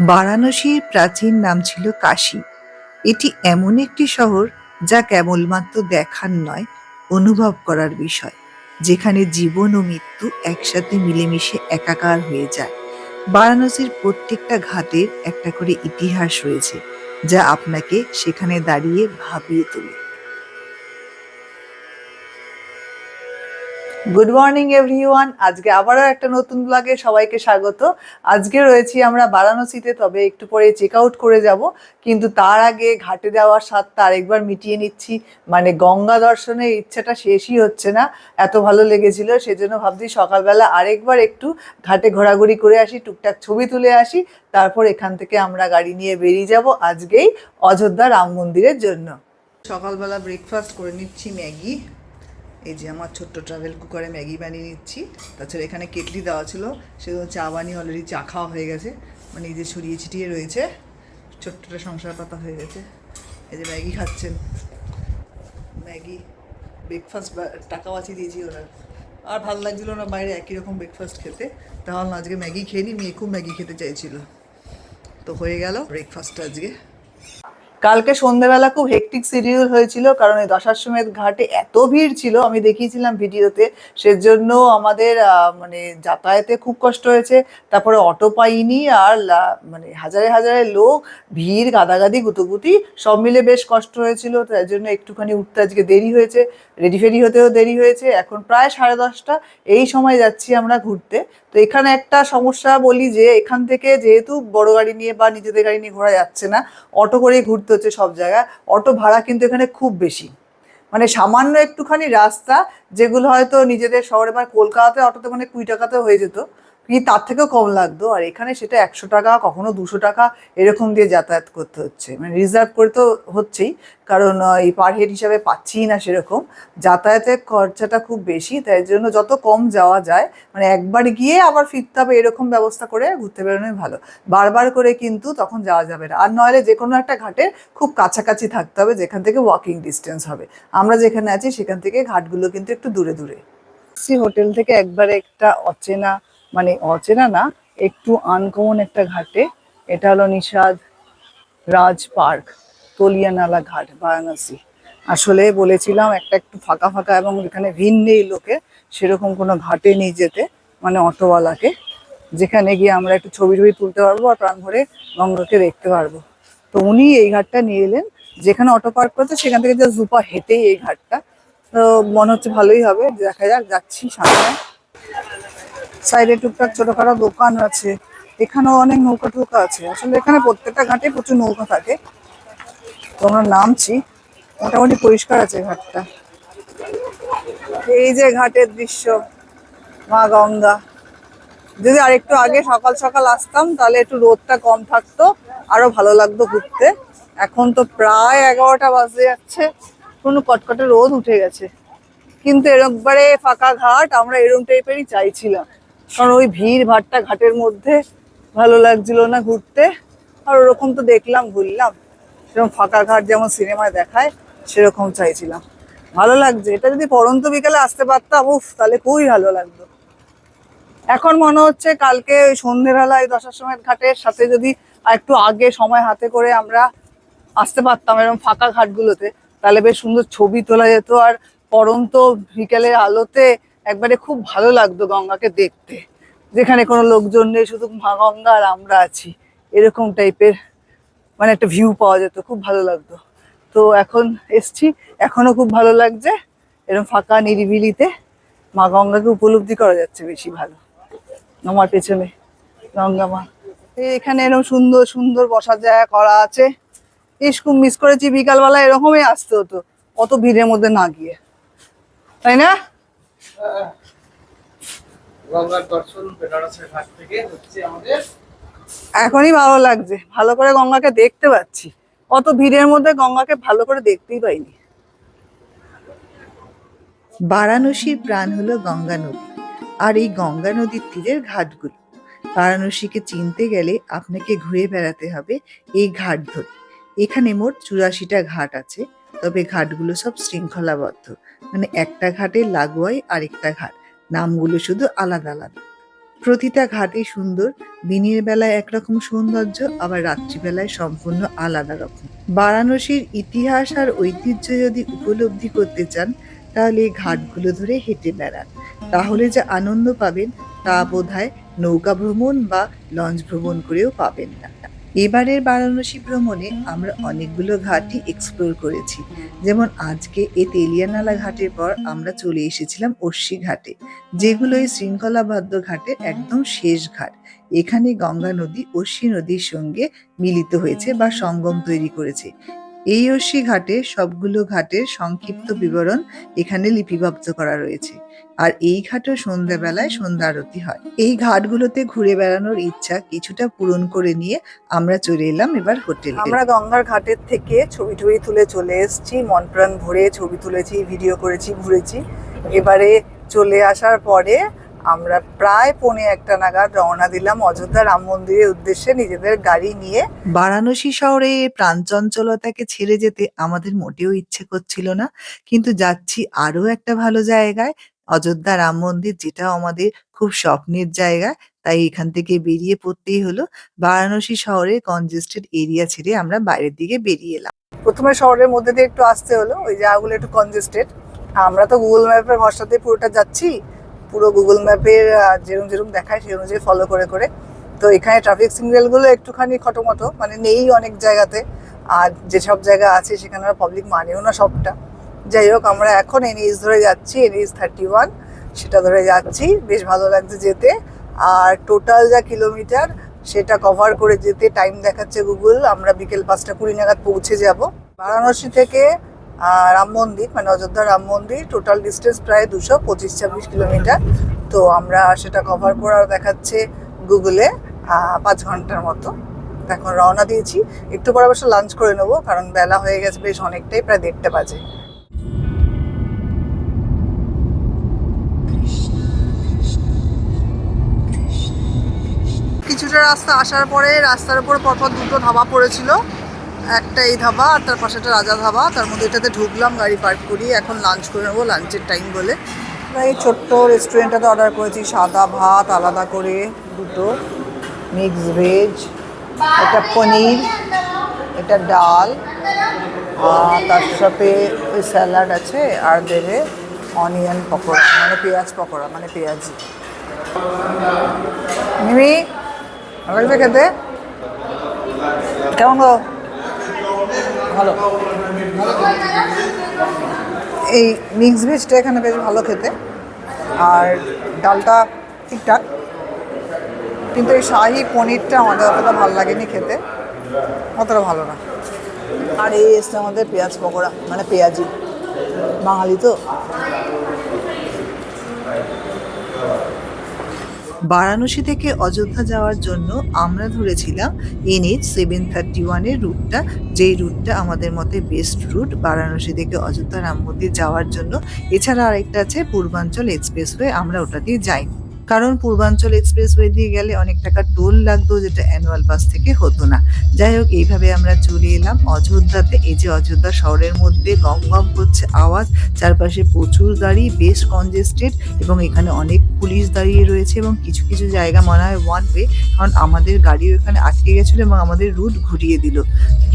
বারাণসীর প্রাচীন নাম ছিল কাশী। এটি এমন একটি শহর যা কেবলমাত্র দেখার নয়, অনুভব করার বিষয়, যেখানে জীবন ও মৃত্যু একসাথে মিলেমিশে একাকার হয়ে যায়। বারাণসীর প্রত্যেকটা ঘাটের একটা করে ইতিহাস রয়েছে, যা আপনাকে সেখানে দাঁড়িয়ে ভাবিয়ে তোলে। গুড মর্নিং এভরিওয়ান, আজকে আবারও একটা নতুন ব্লগে সবাইকে স্বাগত। আজকে রয়েছি আমরা বারাণসীতে, তবে একটু পরে চেক আউট করে যাব, কিন্তু তার আগে ঘাটে যাওয়ার স্বাদটা আরেকবার মিটিয়ে নিচ্ছি। মানে গঙ্গা দর্শনের ইচ্ছাটা শেষই হচ্ছে না, এত ভালো লেগেছিল। সেজন্য ভাবছি সকালবেলা আরেকবার একটু ঘাটে ঘোরাঘুরি করে আসি, টুকটাক ছবি তুলে আসি, তারপর এখান থেকে আমরা গাড়ি নিয়ে বেরিয়ে যাব আজকেই অযোধ্যা রাম মন্দিরের জন্য। সকালবেলা ব্রেকফাস্ট করে নিচ্ছি ম্যাগি। এই যে আমার ছোট্ট ট্রাভেল কুকারে ম্যাগি বানিয়ে নিচ্ছি। তাছাড়া এখানে কেটলি দেওয়া ছিল, সেগুলো চা বানিয়ে অলরেডি চা খাওয়া হয়ে গেছে, মানে এই যে ছড়িয়ে ছিটিয়ে রয়েছে, ছোট্টটা সংসার পাতা হয়ে গেছে। এই যে ম্যাগি খাচ্ছেন, ম্যাগি ব্রেকফাস্ট টাকা বাঁচিয়ে দিয়েছি ওনার। আর ভালো লাগছিলো না বাইরে একই রকম ব্রেকফাস্ট খেতে, তাহলে আজকে ম্যাগি খেয়ে নিই। মেয়ে খুব ম্যাগি খেতে চাইছিল, তো হয়ে গেল ব্রেকফাস্টটা আজকে। কালকে সন্ধ্যেবেলা খুব হেকটিক শিডিউল হয়েছিল, কারণ এই দশাশ্বমেধ ঘাটে এত ভিড় ছিল, আমি দেখিয়েছিলাম ভিডিওতে। সেজন্য আমাদের মানে যাতায়াতে খুব কষ্ট হয়েছে। তারপরে অটো পাইনি, আর মানে হাজারে হাজারে লোক, ভিড়, গাদাগাদি, গুতোগুতি সব মিলে বেশ কষ্ট হয়েছিল। তাই জন্য একটুখানি উঠতে আজকে দেরি হয়েছে, রেডি ফেডি হতেও দেরি হয়েছে। এখন প্রায় 10:30, এই সময় যাচ্ছি আমরা ঘুরতে। তো এখানে একটা সমস্যা বলি, যে এখান থেকে যেহেতু বড় গাড়ি নিয়ে বা নিজেদের গাড়ি নিয়ে ঘোরা যাচ্ছে না, অটো করেই ঘুরতে হচ্ছে সব জায়গায়। অটো ভাড়া কিন্তু এখানে খুব বেশি, মানে সামান্য একটুখানি রাস্তা, যেগুলো হয়তো নিজেদের শহরে বা কলকাতাতে অটোতে মানে 20 টাকাতে হয়ে যেত, কি তার থেকেও কম লাগতো, আর এখানে সেটা 100 টাকা, কখনো 200 টাকা এরকম দিয়ে যাতায়াত করতে হচ্ছে। মানে রিজার্ভ করে তো হচ্ছেই, কারণ এই পার হেড হিসাবে পাচ্ছিই না সেরকম। যাতায়াতের খরচাটা খুব বেশি, তাই জন্য যত কম যাওয়া যায়, মানে একবার গিয়ে আবার ফিরতে হবে, এরকম ব্যবস্থা করে ঘুরতে বেরোনোই ভালো। বারবার করে কিন্তু তখন যাওয়া যাবে না। আর নইলে যে কোনো একটা ঘাটের খুব কাছাকাছি থাকতে হবে, যেখান থেকে ওয়াকিং ডিস্টেন্স হবে। আমরা যেখানে আছি সেখান থেকে ঘাটগুলো কিন্তু একটু দূরে দূরে। হোটেল থেকে একবারে একটা অচেনা, মানে অচেনা না, একটু আনকমন একটা ঘাটে। এটা হলো নিষাদ রাজ পার্ক, তলিয়ানালা ঘাট, বারাণসী। আসলে বলেছিলাম একটা একটু ফাঁকা ফাঁকা এবং এখানে ভিড় নেই লোকে, সেরকম কোনো ঘাটে নিয়ে যেতে, মানে অটোওয়ালাকে, যেখানে গিয়ে আমরা একটু ছবি টবি তুলতে পারবো আর প্রাণ ভরে গঙ্গাকে দেখতে পারবো। তো উনি এই ঘাটটা নিয়ে এলেন, যেখানে অটো পার্ক করেছে সেখান থেকে জাস্ট দুপা হেঁটেই এই ঘাটটা। তো মনে হচ্ছে ভালোই হবে, দেখা যাক, যাচ্ছি সামনে। সাইডে টুকটাক ছোটখাটো দোকান আছে, এখানেও অনেক নৌকা টৌকা আছে। আসলে এখানে প্রত্যেকটা ঘাটে প্রচুর নৌকা থাকে। তো আমরা নামছি, মোটামুটি পরিষ্কার আছে ঘাটটা। এই যে ঘাটের দৃশ্য, মা গঙ্গা। যদি আরেকটু আগে সকাল সকাল আসতাম, তাহলে একটু রোদটা কম থাকতো, আরো ভালো লাগতো ঘুরতে। এখন তো প্রায় 11টা বাজে যাচ্ছে, কোনো কটকটে রোদ উঠে গেছে। কিন্তু এরকবারে ফাঁকা ঘাট আমরা এরকম টাইপেরই চাইছিলাম, কারণ ওই ভিড় ভাট্টা ঘাটের মধ্যে ভালো লাগছিল না ঘুরতে। আর ওরকম তো দেখলাম, ঘুরলাম, সেরকম ফাঁকা ঘাট যেমন সিনেমায় দেখায় সেরকম চাইছিলাম। ভালো লাগছে। এটা যদি পড়ন্ত বিকালে আসতে পারতাম, উফ, তাহলে খুবই ভালো লাগতো। এখন মনে হচ্ছে কালকে ওই সন্ধ্যেবেলায় দশাশ্বমেধ ঘাটের সাথে যদি একটু আগে সময় হাতে করে আমরা আসতে পারতাম এরকম ফাঁকা ঘাটগুলোতে, তাহলে বেশ সুন্দর ছবি তোলা যেত। আর পড়ন্ত বিকেলের আলোতে একবারে খুব ভালো লাগতো গঙ্গাকে দেখতে, যেখানে কোনো লোকজন নেই, শুধু মা গঙ্গা আর আমরা আছি, এরকম টাইপের মানে একটা ভিউ পাওয়া যেত, খুব ভালো লাগতো। তো এখন এসছি, এখনো খুব ভালো লাগছে। এরকম ফাঁকা নিরিবিলিতে মা গঙ্গাকে উপলব্ধি করা যাচ্ছে বেশি ভালো। আমার পেছনে গঙ্গা মা, এখানে এরকম সুন্দর সুন্দর বসার জায়গা করা আছে। ইস, খুব মিস করেছি বিকালবেলা এরকমই আসতে হতো, অত ভিড়ের মধ্যে না গিয়ে, তাই না? গঙ্গার দর্শন বেনারসের ঘাট থেকে হচ্ছে আমাদের। এখনই ভালো লাগছে, ভালো করে গঙ্গাকে দেখতে পাচ্ছি। অত ভিড়ের মধ্যে গঙ্গাকে ভালো করে দেখতেই পাইনি। বারাণসীর প্রাণ হলো গঙ্গা নদী, আর এই গঙ্গা নদীর তীরের ঘাটগুলো। বারাণসীকে চিনতে গেলে আপনাকে ঘুরে বেড়াতে হবে এই ঘাট ধরে। এখানে মোট 84টা ঘাট আছে, তবে ঘাটগুলো সব শৃঙ্খলাবদ্ধ, মানে একটা ঘাটের লাগোয়াই আরেকটা ঘাট, নামগুলো শুধু আলাদা আলাদা। প্রতিটা ঘাটই সুন্দর। দিনের বেলায় একরকম সৌন্দর্য, আবার রাত্রিবেলায় সম্পূর্ণ আলাদা রকম। বারাণসীর ইতিহাস আর ঐতিহ্য যদি উপলব্ধি করতে চান, তাহলে এই ঘাটগুলো ধরে হেঁটে বেড়ান। তাহলে যে আনন্দ পাবেন তা বোধহয় নৌকা ভ্রমণ বা লঞ্চ ভ্রমণ করেও পাবেন না। এবারের বারাণসী ভ্রমণে আমরা অনেকগুলো ঘাটই এক্সপ্লোর করেছি। যেমন আজকে এই তেলিয়ানালা ঘাটের পর আমরা চলে এসেছিলাম অস্বী ঘাটে, যেগুলো এই শৃঙ্খলাবদ্ধ ঘাটের একদম শেষ ঘাট। এখানে গঙ্গা নদী অস্বী নদীর সঙ্গে মিলিত হয়েছে বা সঙ্গম তৈরি করেছে। এই অস্বী ঘাটে সবগুলো ঘাটের সংক্ষিপ্ত বিবরণ এখানে লিপিবদ্ধ করা রয়েছে। আর এই ঘাটেও সন্ধ্যাবেলায় সন্ধ্যা আরতি হয়। এই ঘাটগুলোতে ঘুরে বেড়ানোর ইচ্ছা কিছুটা পূরণ করে নিয়ে আমরা চলে এলাম এবার হোটেলে। আমরা গঙ্গার ঘাটের থেকে ছবি টবি তুলে চলে এসেছি, মন প্রাণ ভরে ছবি তুলেছি, ভিডিও করেছি, ঘুরেছি। এবারে চলে আসার পরে আমরা প্রায় 1:45 নাগাদ রওনা দিলাম অযোধ্যা রাম মন্দিরের উদ্দেশ্যে নিজেদের গাড়ি নিয়ে। বারাণসী শহরে প্রাণচঞ্চলতাকে ছেড়ে যেতে আমাদের মোটেও ইচ্ছে করছিল না, কিন্তু যাচ্ছি আরো একটা ভালো জায়গায়, অযোধ্যা রাম মন্দির, যেটাও আমাদের খুব স্বপ্নের জায়গা। তাই এখান থেকে বেরিয়ে পড়তেই হলো। বারাণসী শহরের কনজেস্টেড এরিয়া ছেড়ে আমরা বাইরের দিকে বেরিয়ে এলাম। প্রথমে শহরের মধ্যে দিয়ে একটু আসতে হলো, ওই জায়গাগুলো একটু কনজেস্টেড। আমরা তো গুগল ম্যাপের ভরসাতে পুরোটা যাচ্ছি, পুরো গুগল ম্যাপের যেরকম যেরকম দেখায় সেই অনুযায়ী ফলো করে করে। তো এখানে ট্রাফিক সিগন্যালগুলো একটুখানি খটোমটো, মানে নেই অনেক জায়গাতে। আর যেসব জায়গা আছে সেখানে পাবলিক মানেও না সবটা। যাই হোক, আমরা এখন NH ধরে যাচ্ছি, NH 31, সেটা ধরে যাচ্ছি। বেশ ভালো লাগছে যেতে। আর টোটাল যা কিলোমিটার সেটা কভার করে যেতে টাইম দেখাচ্ছে গুগল, আমরা বিকেল 5:20 নাগাদ পৌঁছে যাব। বারাণসী থেকে রাম মন্দির, মানে অযোধ্যা রাম মন্দির, টোটাল ডিস্টেন্স প্রায় 225-26 কিলোমিটার। তো আমরা সেটা কভার করার দেখাচ্ছে গুগলে 5 ঘন্টার মতো। এখন রওনা দিয়েছি। একটু পরে অবশ্য লাঞ্চ করে নেবো, কারণ বেলা হয়ে গেছে বেশ অনেকটাই, প্রায় 1:30 বাজে। কিছুটা রাস্তা আসার পরে রাস্তার উপর পরপর দুটো ধাবা পড়েছিল। একটা এই ধাবা আর তার পাশে একটা রাজা ধাবা। তার মধ্যে এটাতে ঢুকলাম, গাড়ি পার্ক করি, এখন লাঞ্চ করে নেবো, লাঞ্চের টাইম বলে। আমরা এই ছোট্ট রেস্টুরেন্টটাতে অর্ডার করেছি সাদা ভাত আলাদা করে, দুটো মিক্স ভেজ, এটা পনির, এটা ডাল, আর তার সাথে ওই স্যালাড আছে, আর দেবে অনিয়ন পকোড়া, মানে পেঁয়াজ পকোড়া, মানে পেঁয়াজি। মিমি ভালো লাগবে খেতে? কেমন গো? ভালো। এই মিক্স ভেজটা এখানে বেশ ভালো খেতে, আর ডালটা ঠিকঠাক, কিন্তু এই শাহি পনিরটা আমাদের অতটা ভালো লাগেনি খেতে, অতটা ভালো না। আর এই এসছে আমাদের পেঁয়াজ পকোড়া, মানে পেঁয়াজি, বাঙালি তো। বারাণসী থেকে অযোধ্যা যাওয়ার জন্য আমরা ধরেছিলাম NH 731 রুটটা, যেই রুটটা আমাদের মতে বেস্ট রুট বারাণসী থেকে অযোধ্যা রাম মন্দির যাওয়ার জন্য। এছাড়া আরেকটা আছে পূর্বাঞ্চল এক্সপ্রেসওয়ে, আমরা ওটা দিয়ে যাইনি, কারণ পূর্বাঞ্চল এক্সপ্রেসওয়ে দিয়ে গেলে অনেক টাকা টোল লাগতো, যেটা অ্যানুয়াল পাস থেকে হতো না। যাই হোক, এইভাবে আমরা চলে এলাম অযোধ্যাতে। এই যে অযোধ্যা শহরের মধ্যে গম গম করছে আওয়াজ, চারপাশে প্রচুর গাড়ি, বেশ কনজেস্টেড, এবং এখানে অনেক পুলিশ দাঁড়িয়ে রয়েছে, এবং কিছু কিছু জায়গা মনে হয় ওয়ান ওয়ে, কারণ আমাদের গাড়িও এখানে আটকে গেছিলো এবং আমাদের রুট ঘুরিয়ে দিল।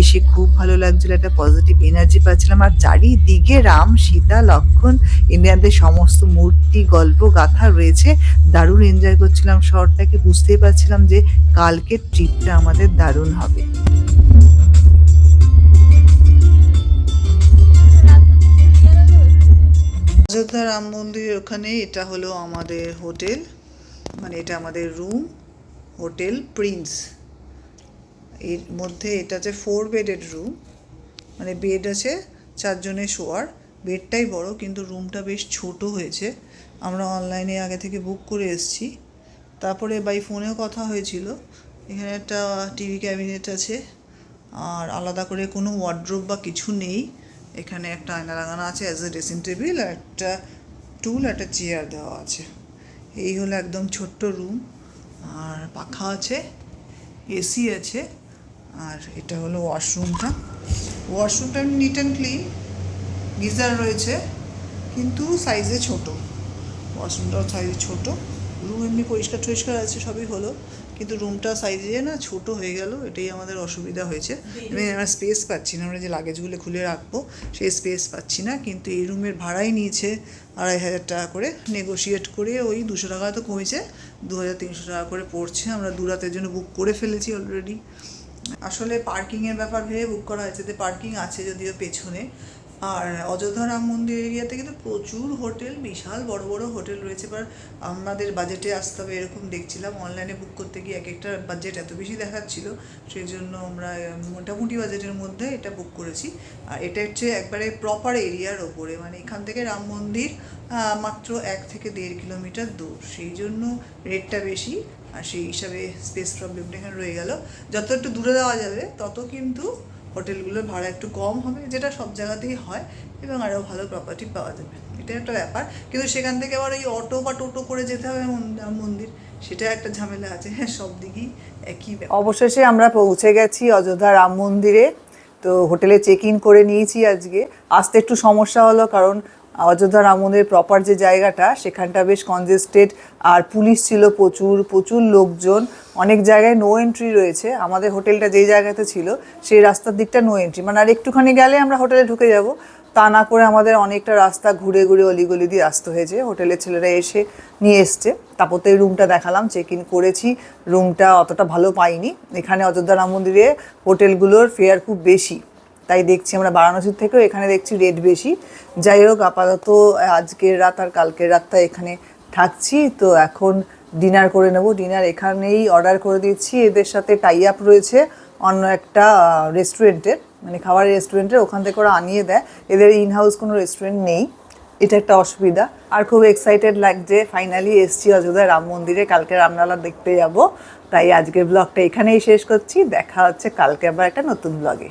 এসে খুব ভালো লাগছিল, একটা পজিটিভ এনার্জি পাচ্ছিলাম। আর চারিদিকে রাম, সীতা, লক্ষ্মণ, ইন্ডিয়ানদের সমস্ত মূর্তি, গল্প গাথা রয়েছে। দারুণ এনজয় করছিলাম শহরটাকে, বুঝতেই পারছিলাম যে কালকের ট্রিপটা আমাদের দারুণ হবে। অযোধ্যা রাম মন্দিরের ওখানে এটা হলো আমাদের হোটেল, মানে এটা আমাদের রুম, হোটেল প্রিন্স। এর মধ্যে এটা আছে 4 বেডেড রুম, মানে বেড আছে 4 জনের শোয়ার। বেডটাই বড়, কিন্তু রুমটা বেশ ছোট হয়েছে। আমরা অনলাইনে আগে থেকে বুক করে এসেছি, তারপরে বাই ফোনেও কথা হয়েছিল। এখানে একটা টিভি ক্যাবিনেট আছে, আর আলাদা করে কোনো ওয়ার্ড্রোব বা কিছু নেই। এখানে একটা আয়না লাগানো আছে অ্যাজ এ ড্রেসিং টেবিল, আর একটা টুল, একটা চেয়ার দেওয়া আছে। এই হলো একদম ছোট্ট রুম, আর পাখা আছে, এসি আছে। আর এটা হলো ওয়াশরুমটা। ওয়াশরুমটা নিট অ্যান্ড ক্লিন, গিজার রয়েছে, কিন্তু সাইজে ছোট। ওয়াশরুমটাও সাইজে ছোট, রুম এমনি পরিষ্কার টরিষ্কার আছে, সবই হলো, কিন্তু রুমটা সাইজে না ছোট হয়ে গেল, এটাই আমাদের অসুবিধা হয়েছে। আমরা স্পেস পাচ্ছি না, আমরা যে লাগেজগুলো খুলে রাখবো সেই স্পেস পাচ্ছি না। কিন্তু এই রুমের ভাড়াই নিয়েছে 2,500 টাকা করে, নেগোশিয়েট করে ওই 200 টাকা তো কমেছে, 2,300 টাকা করে পড়ছে। আমরা 2 রাতের জন্য বুক করে ফেলেছি অলরেডি। আসলে পার্কিংয়ের ব্যাপার ভেবে বুক করা হয়েছে, যে পার্কিং আছে যদিও পেছনে। আর অযোধ্যা রাম মন্দির এরিয়াতে কিন্তু প্রচুর হোটেল, বিশাল বড় বড় হোটেল রয়েছে। এবার আমাদের বাজেটে আসতে হবে এরকম দেখছিলাম, অনলাইনে বুক করতে গিয়ে এক একটা বাজেট এত বেশি দেখাচ্ছিল, সেই জন্য আমরা মোটামুটি বাজেটের মধ্যে এটা বুক করেছি। আর এটা হচ্ছে একবারে প্রপার এরিয়ার ওপরে, মানে এখান থেকে রাম মন্দির মাত্র 1 থেকে 1.5 কিলোমিটার দূর, সেই জন্য রেটটা বেশি। আর সেই হিসাবে স্পেস প্রবলেমটা এখানে রয়ে গেল। যত একটু দূরে দেওয়া যাবে তত কিন্তু হোটেলগুলোর ভাড়া একটু কম হবে, যেটা সব জায়গাতেই হয়, এবং আরও ভালো প্রপার্টি পাওয়া যাবে, এটা একটা ব্যাপার। কিন্তু সেখান থেকে আবার ওই অটো বা টোটো করে যেতে হবে মন্দির, সেটা একটা ঝামেলা আছে। হ্যাঁ, সব দিকেই একই ব্যাপার। অবশেষে আমরা পৌঁছে গেছি অযোধ্যা রাম মন্দিরে। তো হোটেলে চেক ইন করে নিয়েছি। আজকে আসতে একটু সমস্যা হলো, কারণ অযোধ্যা রাম মন্দিরের প্রপার যে জায়গাটা সেখানটা বেশ কনজেস্টেড, আর পুলিশ ছিল প্রচুর, প্রচুর লোকজন, অনেক জায়গায় নো এন্ট্রি রয়েছে। আমাদের হোটেলটা যেই জায়গাতে ছিল সেই রাস্তার দিকটা নো এন্ট্রি, মানে আর একটুখানি গেলে আমরা হোটেলে ঢুকে যাব, তা না করে আমাদের অনেকটা রাস্তা ঘুরে ঘুরে অলিগলি দিয়ে আসতে হয়েছে। হোটেলের ছেলেরা এসে নিয়ে এসছে। তারপর তো এই রুমটা দেখালাম, চেক ইন করেছি। রুমটা অতটা ভালো পাইনি। এখানে অযোধ্যা রাম মন্দিরে হোটেলগুলোর ফেয়ার খুব বেশি, তাই দেখছি আমরা বারাণসীর থেকেও এখানে দেখছি রেট বেশি। যাই হোক, আপাতত আজকের রাত আর কালকের রাতটা এখানে থাকছি। তো এখন ডিনার করে নেব। ডিনার এখানেই অর্ডার করে দিচ্ছি, এদের সাথে টাই আপ রয়েছে অন্য একটা রেস্টুরেন্টের, মানে খাবারের রেস্টুরেন্টের, ওখান থেকে ওরা আনিয়ে দেয়। এদের ইন হাউস কোনো রেস্টুরেন্ট নেই, এটা একটা অসুবিধা। আর খুব এক্সাইটেড লাগছে, ফাইনালি এসছি অযোধ্যা রাম মন্দিরে, কালকে রামলালা দেখতে যাব। তাই আজকের ব্লগটা এখানেই শেষ করছি, দেখা হচ্ছে কালকে আবার একটা নতুন ব্লগে।